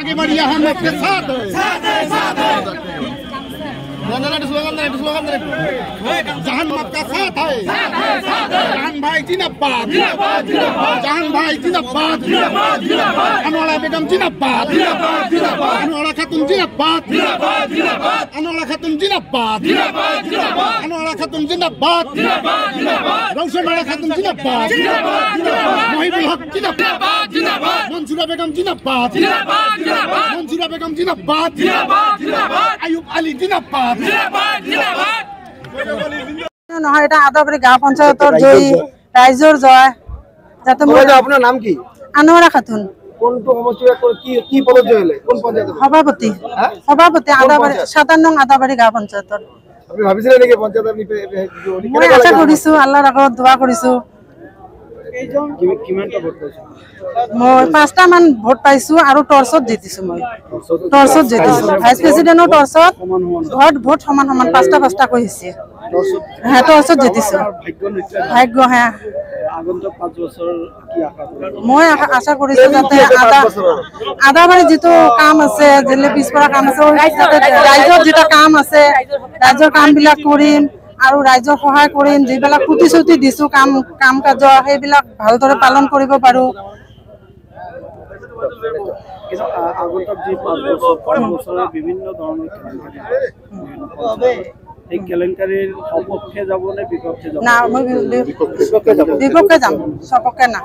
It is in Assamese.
आगे बढ़िए हम आपके साथ हैं स्लोगन जहान आपका साथ है जहान भाई जिंदाबाद जहान भाई जिंदाबाद अनवारा बेगम जिंदाबाद अनवारा खातून जिंदाबाद अनवारा खातून जिंदाबाद अनवारा खातून जिंदाबाद रौशनवारा खातून जिंदाबाद महिबुल हक जिंदाबाद मंसूरा बेगम जिंदाबाद मंसूरा बेगम जिंदाबाद आयुब अली जिंदाबाद নহয় এটা আদাবাৰী গাঁও পঞ্চায়তৰ জয়ী ৰাইজৰ জয় যাতে আপনাৰ নাম কি আনোয়াৰা খাতুন কোনটো সমষ্টি কি পদত জয়লে কোন পঞ্চায়েত সভাপতি আদাবাৰী 57 নং আদাবাৰী গাঁও পঞ্চায়তৰ আপনি ভাবিছিলেন নাকি পঞ্চায়েত আপনি মই আশা কৰিছো আল্লাহৰ আগত দোয়া কৰিছো কিমানটা ভোট পাইছে মই 5টা মান ভোট পাইছো আৰু টৰ্চত জিতিছো মই টৰ্চত জিতিছো ভাইস প্ৰেসিডেন্টৰ টৰ্চত ভোট সমান সমান 5টা কৈছে হ্যাঁ টৰ্চত জিতিছো ভাগ্য হ্যাঁ আগন্তুক 5 বছৰ কি আশা কৰে মই আশা কৰিছো যাতে আদাবাৰী যেটো কাম আছে যেলে পিছপৰা কাম আছে ৰাইজৰ যেটা কাম আছে ৰাইজৰ কামবিলাক কৰিম আৰু ৰাইজৰ সহায় কৰিম যিবিলাক প্ৰতিশ্ৰুতি দিছো কাম কাজ সেইবিলাক ভালদৰে পালন কৰিব পাৰো কিন্তু আগন্তুক যে 5 বছৰৰ বিভিন্ন ধৰণৰ এই কেলেংকাৰীৰ সপক্ষে যাব নে বিপক্ষে যাব না মই বিপক্ষে যাম সপক্ষে না